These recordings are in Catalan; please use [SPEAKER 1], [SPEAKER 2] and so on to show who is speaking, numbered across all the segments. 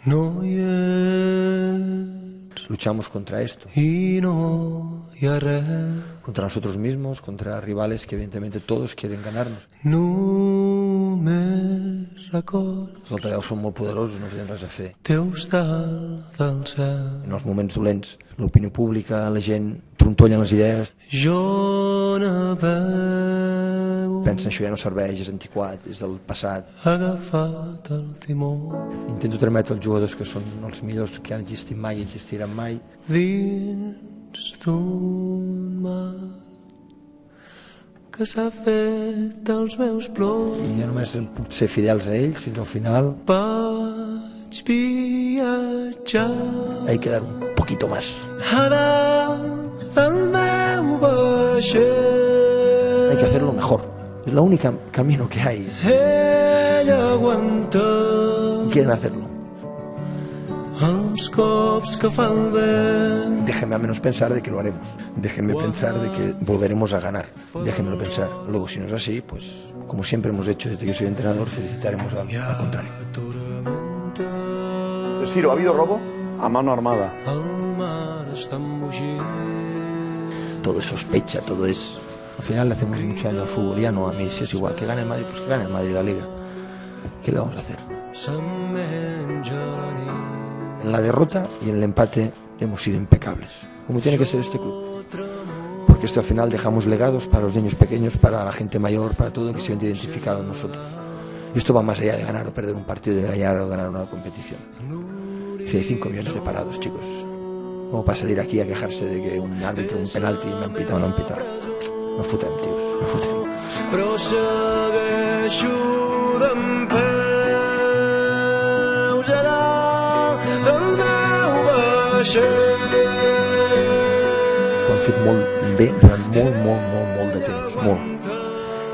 [SPEAKER 1] No hi ets
[SPEAKER 2] Luchamos contra esto,
[SPEAKER 1] i no hi ha res.
[SPEAKER 2] contra nosotros mismos, contra rivales que evidentemente todos quieren ganarnos.
[SPEAKER 1] Només records
[SPEAKER 2] Els altaveus són molt poderosos, no podem res a fer.
[SPEAKER 1] teus dalt del cel.
[SPEAKER 2] En els moments dolents, l'opinió pública, la gent trontollen les idees,
[SPEAKER 1] Jo navego
[SPEAKER 2] pensen això ja no serveix, és antiquat, és del passat.
[SPEAKER 1] agafat el timó
[SPEAKER 2] Intento transmetre als jugadors que són els millors que han existit mai i existiran mai,
[SPEAKER 1] dins d'un mar que s'ha fet dels meus plors.
[SPEAKER 2] i ja només puc ser fidels a ells fins al final.
[SPEAKER 1] Vaig viatjar
[SPEAKER 2] Hay que dar un poquito más,
[SPEAKER 1] a dalt del meu vaixell.
[SPEAKER 2] hay que hacerlo mejor, es el único camino que hay.
[SPEAKER 1] Ella aguanta
[SPEAKER 2] Quieren hacerlo.
[SPEAKER 1] els cops que fa el vent.
[SPEAKER 2] Déjenme al menos pensar de que lo haremos. Déjenme pensar de que volveremos a ganar. Déjenmelo pensar. Luego, si no es así, pues como siempre hemos hecho desde que soy entrenador, felicitaremos al contrario.
[SPEAKER 3] Ciro, ¿ha habido robo?
[SPEAKER 4] A mano armada.
[SPEAKER 1] El mar està embogint.
[SPEAKER 2] Todo es sospecha, todo es... Al final le hacemos mucho daño al fútbol, ya no a mí, si es igual. Que gane el Madrid, pues que gane el Madrid la Liga. ¿Qué le vamos a hacer?
[SPEAKER 1] Se menja la nit.
[SPEAKER 2] En la derrota y en el empate hemos sido impecables, como tiene que ser este club. Porque esto al final dejamos legados para los niños pequeños, para la gente mayor, para todo que se siente identificado en nosotros. Y esto va más allá de ganar o perder un partido, de ganar o ganar una competición. Si hay 5 millones de parados, chicos, ¿cómo para salir aquí a quejarse de que un árbitro, un penalti, me han pitado o no han pitado? No fotem, tios, no fotem.
[SPEAKER 1] Però segueixo dempeus a dalt del meu vaixell.
[SPEAKER 2] Ho han fet molt bé durant molt de temps, molt.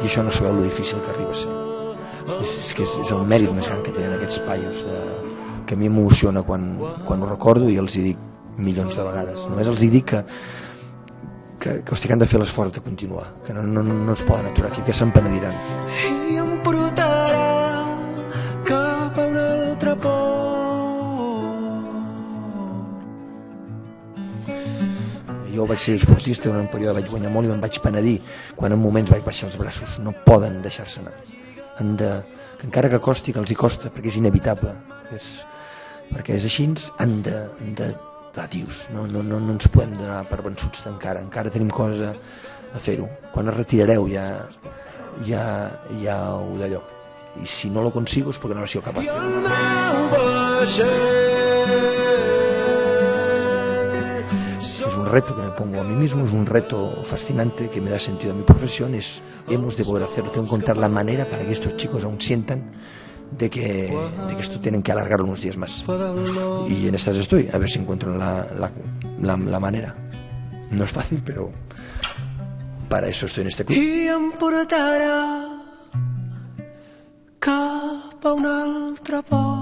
[SPEAKER 2] I això no sabeu lo difícil que arriba a ser. És que és el mèrit més gran que tenen aquests paios, que a mi m'emociona quan ho recordo i els hi dic milions de vegades. Només els hi dic que han de fer l'esforç de continuar, que no es poden aturar aquí, que se'n penediran.
[SPEAKER 1] I em portarà cap a un altre port.
[SPEAKER 2] Jo vaig ser esportista, en un període vaig guanyar molt i me'n vaig penedir quan en moments vaig baixar els braços. No poden deixar-se anar. Que encara que costi, que els hi costa, perquè és inevitable, perquè és així, han de tios, no ens podem donar per vençuts encara tenim coses a fer-ho. Quan es retirareu ja ho d'allò, i si no lo consigo és perquè no he sido capaz.
[SPEAKER 1] I el meu vaixell.
[SPEAKER 2] Es un reto que me pongo a mí mismo, es un reto fascinante que me da sentido a mi profesión, hemos de poder hacerlo, tengo que encontrar la manera para que estos chicos aún sientan de que esto tienen que alargarlo unos días más. Y en estas estoy, a ver si encuentro la manera. No es fácil, pero para eso estoy en este club.
[SPEAKER 1] I em portarà cap a un altre port.